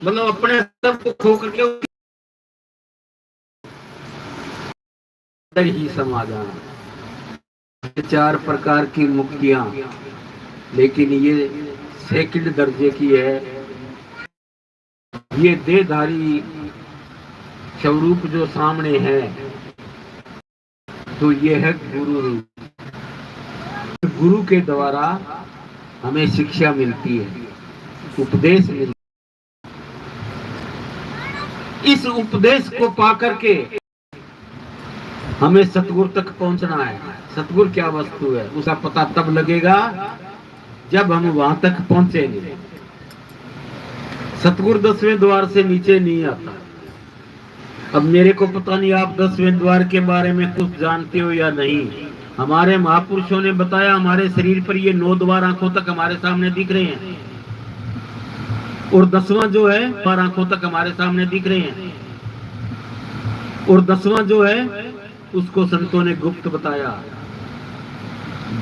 मतलब अपने सब को खो करके ही समा जाना। 4 प्रकार की मुक्तियां, लेकिन ये सेकंड दर्जे की है। ये देहधारी स्वरूप जो सामने है, तो ये है गुरु रूप। गुरु के द्वारा हमें शिक्षा मिलती है, उपदेश मिलता है। इस उपदेश को पाकर के हमें सतगुरु तक पहुंचना है। सतगुरु क्या वस्तु है उसका पता तब लगेगा जब हम वहां तक पहुंचेंगे। सतगुरु 10वें द्वार से नीचे नहीं आता। अब मेरे को पता नहीं आप 10वें द्वार के बारे में कुछ जानते हो या नहीं। हमारे महापुरुषों ने बताया, हमारे शरीर पर ये 9 द्वार आंखों तक हमारे सामने दिख रहे हैं, और 10वां जो है 12 आंखों तक हमारे सामने दिख रहे हैं, और 10वां जो है उसको संतों ने गुप्त बताया,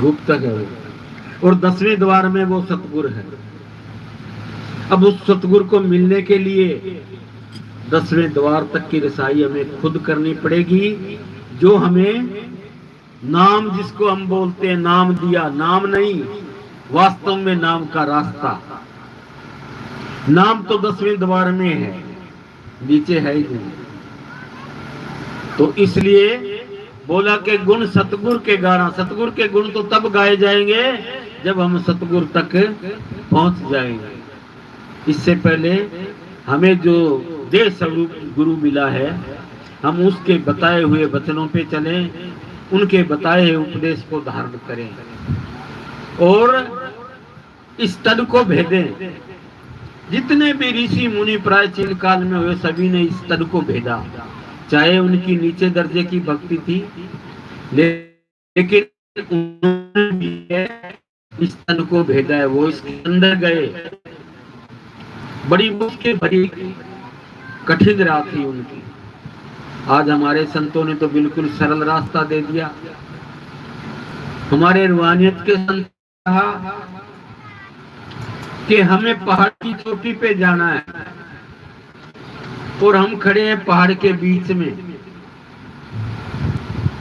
गुप्त है वो। और 10वें द्वार में वो सतगुरु है। अब उस सतगुरु को मिलने के लिए 10वें द्वार तक की रसाई हमें खुद करनी पड़ेगी। जो हमें नाम, जिसको हम बोलते हैं नाम दिया, नाम नहीं, वास्तव में नाम का रास्ता। नाम तो 10वें द्वार में है, नीचे है ही नहीं। तो इसलिए बोला कि गुण सतगुरु के गाना। सतगुरु के गुण तो तब गाए जाएंगे जब हम सतगुरु तक पहुंच जाएंगे। इससे पहले हमें जो देह स्वरूप गुरु मिला है, हम उसके बताए हुए वचनों पे चलें, उनके बताए हुए उपदेश को धारण करें और इस तन को भेदें। जितने भी ऋषि मुनि प्राचीन काल में हुए, सभी ने इस तन को भेदा। चाहे उनकी नीचे दर्जे की भक्ति थी, लेकिन उन्होंने इस तन को भेदा है। वो इसके अंदर गए। बड़ी मुश्किल भरी कठिन राह थी उनकी। आज हमारे संतों ने तो बिल्कुल सरल रास्ता दे दिया। हमारे रूहानियत के संत कहा कि हमें पहाड़ की चोटी पे जाना है, और हम खड़े हैं पहाड़ के बीच में।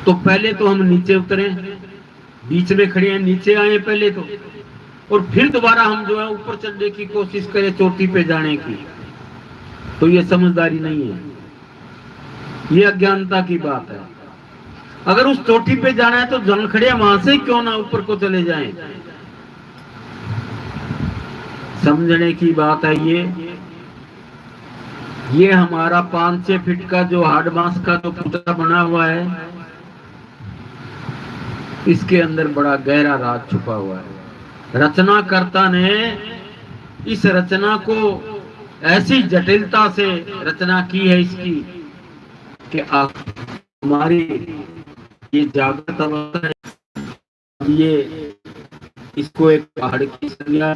तो पहले तो हम नीचे उतरे, बीच में खड़े हैं, नीचे आए पहले तो, और फिर दोबारा हम जो है ऊपर चढ़ने की कोशिश करें, चोटी पे जाने की। तो ये समझदारी नहीं है, ये अज्ञानता की बात है। अगर उस चोटी पे जाना है तो जल खड़े वहां से क्यों ना ऊपर को चले जाएं। समझने की बात है ये हमारा 5-6 फीट का जो हार्ड मास का जो पुतला बना हुआ है, इसके अंदर बड़ा गहरा राज छुपा हुआ है। रचनाकर्ता ने इस रचना को ऐसी जटिलता से रचना की है इसकी कि आप हमारी ये जागृत अवस्था है, ये इसको एक पहाड़ की संज्ञा,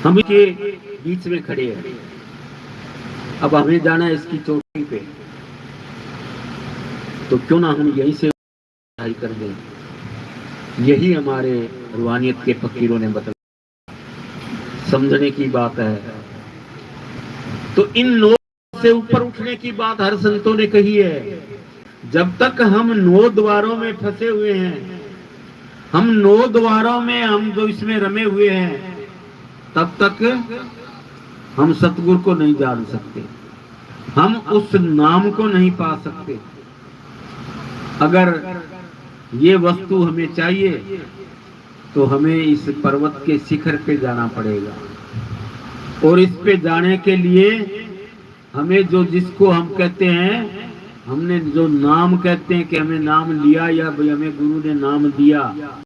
हम के बीच में खड़े हैं। अब हमें जाना है इसकी चोटी पे, तो क्यों ना हम यहीं से कर दें। यही हमारे रूहानियत के फकीरों ने बताया। समझने की बात है। तो इन 9 से ऊपर उठने की बात हर संतों ने कही है। जब तक हम 9 द्वारों में फंसे हुए हैं, हम 9 द्वारों में हम जो इसमें रमे हुए हैं, तब तक हम सतगुरु को नहीं जान सकते, हम उस नाम को नहीं पा सकते। अगर ये वस्तु हमें चाहिए तो हमें इस पर्वत के शिखर पे जाना पड़ेगा, और इस पे जाने के लिए हमें जो, जिसको हम कहते हैं, हमने जो नाम कहते हैं कि हमें नाम लिया या भाई हमें गुरु ने नाम दिया,